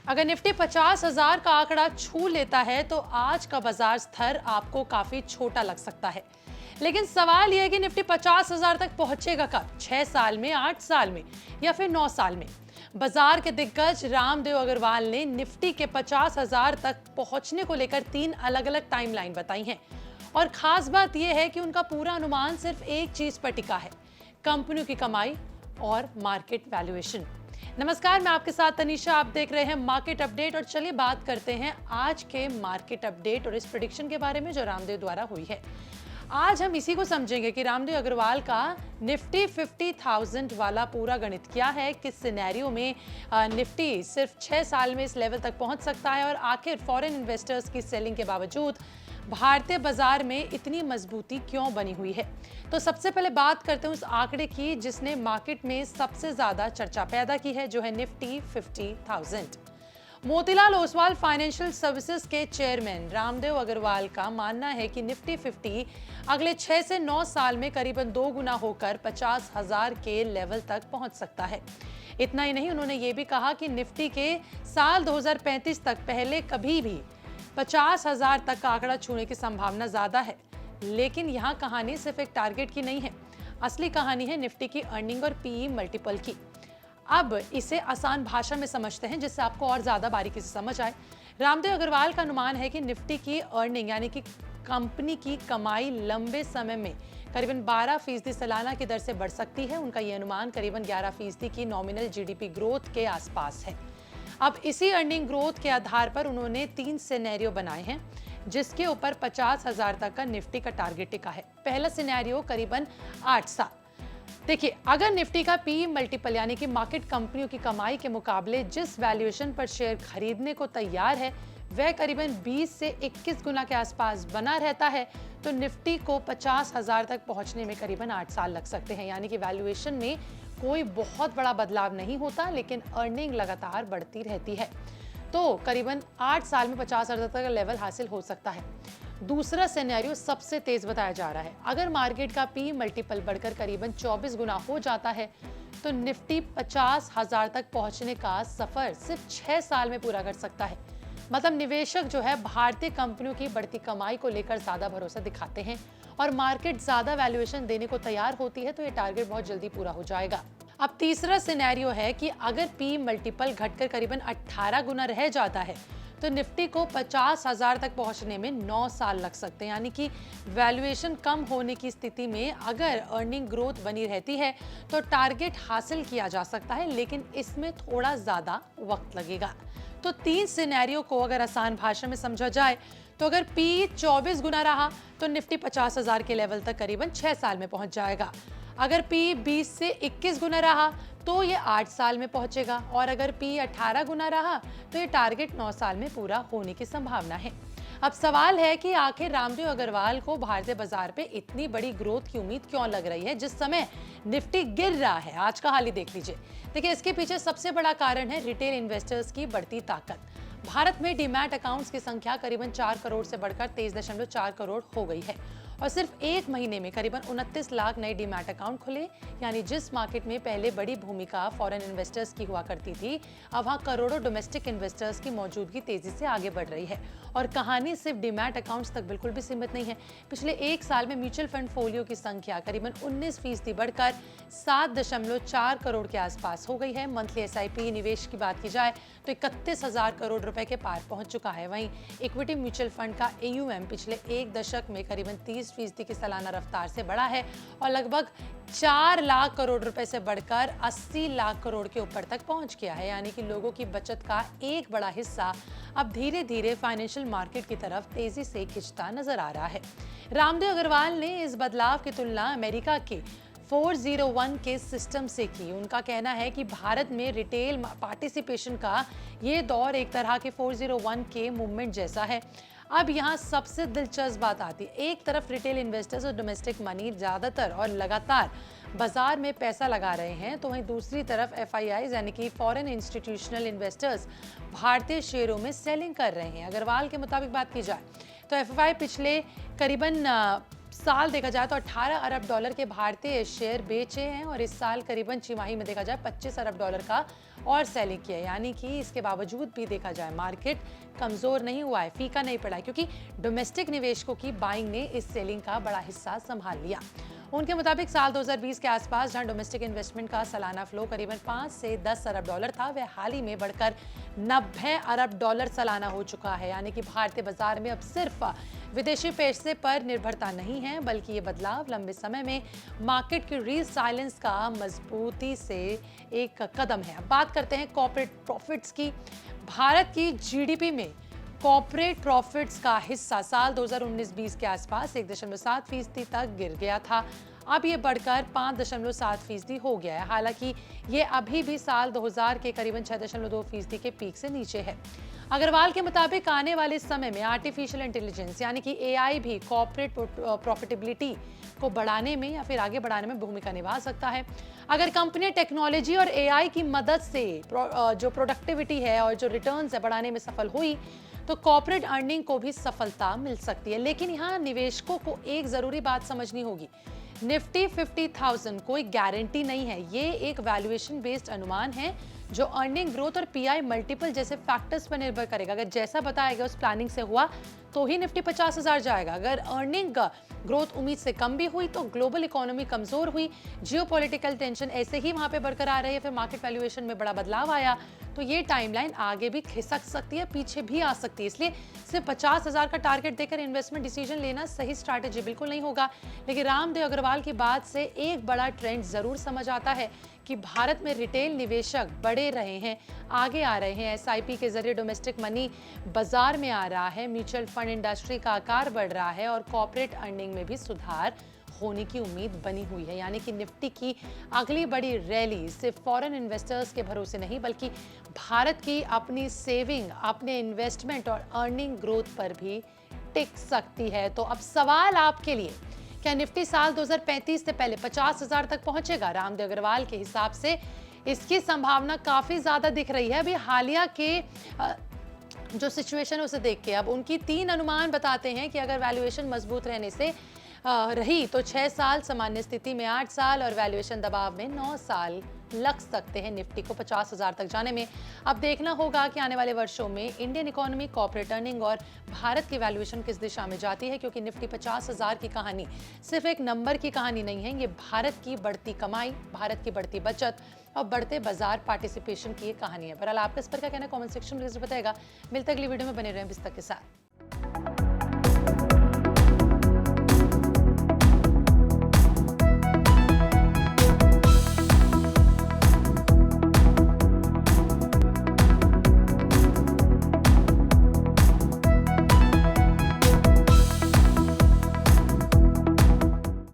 अगर निफ्टी 50,000 का आंकड़ा छू लेता है तो आज का बाजार स्तर आपको काफी छोटा लग सकता है। लेकिन सवाल यह है कि निफ्टी 50,000 तक पहुंचेगा कब? 6 साल में, 8 साल में या फिर 9 साल में? बाजार के दिग्गज रामदेव अग्रवाल ने निफ्टी के 50,000 तक पहुंचने को लेकर 3 अलग-अलग टाइमलाइन बताई हैं। और खास बात यह है कि उनका पूरा अनुमान सिर्फ एक चीज पर टिका है, कंपनियों की कमाई और मार्केट वैल्यूएशन। नमस्कार, मैं आपके साथ तनीषा, आप देख रहे हैं मार्केट अपडेट। और चलिए बात करते हैं आज के मार्केट अपडेट और इस प्रेडिक्शन के बारे में जो रामदेव द्वारा हुई है। आज हम इसी को समझेंगे कि रामदेव अग्रवाल का निफ्टी 50,000 वाला पूरा गणित क्या है, किस सिनेरियो में निफ्टी सिर्फ 6 साल में इस लेवल तक पहुंच सकता है और आखिर फॉरेन इन्वेस्टर्स की सेलिंग के बावजूद भारतीय बाजार में इतनी मजबूती क्यों बनी हुई है। तो सबसे पहले बात करते हैं उस आंकड़े की जिसने मार्केट में सबसे ज्यादा चर्चा पैदा की है, जो है Nifty 50,000। Motilal Oswal financial services के चेयरमैन रामदेव अग्रवाल का मानना है कि निफ्टी 50 अगले 6 से 9 साल में करीबन 2 गुना होकर 50,000 के लेवल तक पहुंच सकता है। इतना ही नहीं, उन्होंने ये भी कहा कि निफ्टी के साल 2035 तक पहले कभी भी 50,000 तक का आंकड़ा छूने की संभावना ज्यादा है। लेकिन यहाँ कहानी सिर्फ एक टारगेट की नहीं है, असली कहानी है निफ्टी की अर्निंग और पीई मल्टीपल की। अब इसे आसान भाषा में समझते हैं जिससे आपको और ज्यादा बारीकी से समझ आए। रामदेव अग्रवाल का अनुमान है कि निफ्टी की अर्निंग यानी कि कंपनी की कमाई लंबे समय में करीबन 12% सालाना की दर से बढ़ सकती है। उनका यह अनुमान करीबन 11% की नॉमिनल जीडीपी ग्रोथ के आसपास है। अब इसी अर्निंग ग्रोथ के आधार पर उन्होंने 3 सिनेरियो बनाए हैं जिसके ऊपर 50,000 तक का निफ्टी का टारगेट टिका है। पहला सिनेरियो करीबन 8 साल। देखिए, अगर निफ्टी का पी मल्टीपल यानी कि मार्केट कंपनियों की कमाई के मुकाबले जिस वैल्यूएशन पर शेयर खरीदने को तैयार है वह करीबन 20 से 21 गुना के आसपास बना रहता है, तो निफ्टी को 50,000 तक पहुंचने में करीबन 8 साल लग सकते हैं। यानी कि वैल्यूएशन में कोई बहुत बड़ा बदलाव नहीं होता, लेकिन अर्निंग लगातार बढ़ती रहती है। तो करीबन 8 साल में 50,000 तक का लेवल हासिल हो सकता है। दूसरा सिनेरियो सबसे तेज बताया जा रहा है। अगर मार्केट का पी मल्टीपल बढ़कर करीबन 24 गुना हो जाता है तो निफ्टी 50,000 तक पहुंचने का सफर सिर्फ 6 साल में पूरा कर सकता है। मतलब निवेशक जो है भारतीय कंपनियों की बढ़ती कमाई को लेकर ज्यादा भरोसा दिखाते हैं और मार्केट ज्यादा वैल्यूएशन देने को तैयार होती है, तो ये टारगेट बहुत जल्दी पूरा हो जाएगा। अब तीसरा सिनेरियो है कि अगर पी मल्टीपल घटकर करीबन 18 गुना रह जाता है तो निफ्टी को 50,000 तक पहुंचने में 9 साल लग सकते हैं। यानी कि वैल्यूएशन कम होने की स्थिति में अगर अर्निंग ग्रोथ बनी रहती है तो टारगेट हासिल किया जा सकता है, लेकिन इसमें थोड़ा ज्यादा वक्त लगेगा। तो 3 सिनेरियो को अगर आसान भाषा में समझा जाए तो अगर पी 24 गुना रहा तो निफ्टी 50,000 के लेवल तक करीबन 6 साल में पहुंच जाएगा। अगर पी 20 से 21 गुना रहा तो ये 8 साल में पहुंचेगा और अगर पी 18 गुना रहा तो ये टारगेट 9 साल में पूरा होने की संभावना है। अब सवाल है कि आखिर रामदेव अग्रवाल को भारतीय बाजार पे इतनी बड़ी ग्रोथ की उम्मीद क्यों लग रही है जिस समय निफ्टी गिर रहा है। आज का हाल ही देख लीजिए। देखिए, इसके पीछे सबसे बड़ा कारण है रिटेल इन्वेस्टर्स की बढ़ती ताकत। भारत में डीमैट अकाउंट्स की संख्या करीबन 4 करोड़ से बढ़कर 23.4 करोड़ हो गई है और सिर्फ एक महीने में करीबन 29 लाख नए डीमैट अकाउंट खुले। यानी जिस मार्केट में पहले बड़ी भूमिका फॉरेन इन्वेस्टर्स की हुआ करती थी, अब वहां करोड़ों डोमेस्टिक इन्वेस्टर्स की मौजूदगी तेजी से आगे बढ़ रही है। और कहानी सिर्फ डीमैट अकाउंट्स तक बिल्कुल भी सीमित नहीं है। पिछले एक साल में म्यूचुअल फंड फोलियो की संख्या करीबन 19% बढ़कर 7.4 करोड़ के आसपास हो गई है। मंथली एसआईपी निवेश की बात की जाए तो 31,000 करोड़ रुपए के पार पहुंच चुका है। वहीं इक्विटी म्यूचुअल फंड का एयूएम पिछले एक दशक में करीबन 30% की सालाना रफ्तार से बढ़ा है और लगभग 4 लाख करोड़ रुपए से बढ़कर 80 लाख करोड़ के ऊपर तक पहुंच गया है। यानी कि लोगों की बचत का एक बड़ा हिस्सा अब धीरे धीरे फाइनेंशियल मार्केट की तरफ तेजी से खिंचता नजर आ रहा है। रामदेव अग्रवाल ने इस बदलाव की तुलना अमेरिका के 401 के सिस्टम से की। उनका कहना है कि भारत में रिटेल पार्टिसिपेशन का ये दौर एक तरह के 401 के मूवमेंट जैसा है। अब यहाँ सबसे दिलचस्प बात आती है, एक तरफ रिटेल इन्वेस्टर्स और डोमेस्टिक मनी ज्यादातर और लगातार बाजार में पैसा लगा रहे हैं, तो वहीं दूसरी तरफ एफआईआईज यानी कि फॉरेन इंस्टीट्यूशनल इन्वेस्टर्स भारतीय शेयरों में सेलिंग कर रहे हैं। अग्रवाल के मुताबिक बात की जाए तो एफआई पिछले करीबन साल देखा जाए तो 18 अरब डॉलर के भारतीय शेयर बेचे हैं और इस साल करीबन छमाही में देखा जाए 25 अरब डॉलर का और सेलिंग किया है। यानी कि इसके बावजूद भी देखा जाए मार्केट कमजोर नहीं हुआ है, फीका नहीं पड़ा है, क्योंकि डोमेस्टिक निवेशकों की बाइंग ने इस सेलिंग का बड़ा हिस्सा संभाल लिया। उनके मुताबिक साल 2020 के आसपास जहां डोमेस्टिक इन्वेस्टमेंट का सालाना फ्लो करीबन 5 से 10 अरब डॉलर था, वह हाल ही में बढ़कर 90 अरब डॉलर सालाना हो चुका है। यानी कि भारतीय बाजार में अब सिर्फ विदेशी पैसे पर निर्भरता नहीं है, बल्कि ये बदलाव लंबे समय में मार्केट की रीसाइलेंस का मजबूती से एक कदम है। अब बात करते हैं कॉर्पोरेट प्रॉफिट्स की। भारत की जीडीपी में कॉर्पोरेट प्रॉफिट्स का हिस्सा साल 2019-20 के आसपास 1.7% तक गिर गया था। अब ये बढ़कर 5.7% हो गया है। हालांकि ये अभी भी साल 2000 के करीबन 6.2% के पीक से नीचे है। अग्रवाल के मुताबिक आने वाले समय में आर्टिफिशियल इंटेलिजेंस यानी कि एआई भी कॉर्पोरेट प्रॉफिटेबिलिटी को बढ़ाने में या फिर आगे बढ़ाने में भूमिका निभा सकता है। अगर कंपनियां टेक्नोलॉजी और एआई की मदद से जो प्रोडक्टिविटी है और जो रिटर्न्स है बढ़ाने में सफल हुई तो कॉर्पोरेट अर्निंग को भी सफलता मिल सकती है। लेकिन यहाँ निवेशकों को एक जरूरी बात समझनी होगी, निफ्टी 50,000 कोई गारंटी नहीं है। ये एक वैल्यूएशन बेस्ड अनुमान है जो अर्निंग ग्रोथ और पीआई मल्टीपल जैसे फैक्टर्स पर निर्भर करेगा। अगर जैसा बताया गया उस प्लानिंग से हुआ तो ही निफ्टी 50,000 जाएगा। अगर अर्निंग ग्रोथ उम्मीद से कम भी हुई तो ग्लोबल इकोनॉमी कमजोर हुई, जियोपॉलिटिकल टेंशन ऐसे ही वहां पे बरकरार रही, फिर मार्केट वैल्यूएशन में बड़ा बदलाव आया तो ये टाइमलाइन आगे भी खिसक सकती है, पीछे भी आ सकती है। इसलिए सिर्फ 50,000 का टारगेट देकर इन्वेस्टमेंट डिसीजन लेना सही स्ट्रैटेजी बिल्कुल नहीं होगा। लेकिन रामदेव अग्रवाल की बात से एक बड़ा ट्रेंड जरूर समझ आता है कि भारत में रिटेल निवेशक बढ़े रहे हैं, आगे आ रहे हैं। एसआईपी के जरिए डोमेस्टिक मनी बाजार में आ रहा है, म्यूचुअल फंड इंडस्ट्री का आकार बढ़ रहा है और कॉर्पोरेट अर्निंग में भी सुधार होने की उम्मीद बनी हुई है। यानी कि निफ्टी की अगली बड़ी रैली सिर्फ फॉरेन इन्वेस्टर्स के भरोसे नहीं बल्कि भारत की अपनी सेविंग, अपने इन्वेस्टमेंट और अर्निंग ग्रोथ पर भी टिक सकती है। तो अब सवाल आपके लिए, क्या निफ्टी साल 2035 से पहले 50,000 तक पहुंचेगा? रामदेव अग्रवाल के हिसाब से इसकी संभावना काफी ज्यादा दिख रही है। अभी हालिया के जो सिचुएशन है उसे देख के अब उनकी 3 अनुमान बताते हैं कि अगर वैल्यूएशन मजबूत रहने से रही तो 6 साल, सामान्य स्थिति में 8 साल और वैल्यूएशन दबाव में 9 साल लग सकते हैं निफ्टी को 50,000 तक जाने में। अब देखना होगा कि आने वाले वर्षों में इंडियन इकोनॉमी, कॉर्पोरेट अर्निंग और भारत की वैल्यूएशन किस दिशा में जाती है, क्योंकि निफ्टी 50,000 की कहानी सिर्फ एक नंबर की कहानी नहीं है। ये भारत की बढ़ती कमाई, भारत की बढ़ती बचत और बढ़ते बाजार पार्टिसिपेशन की एक कहानी है। बहरहाल आपका इस पर क्या कहना है कमेंट सेक्शन में बताएगा। मिलते अगली वीडियो में, बने रहें बिस्तक के साथ।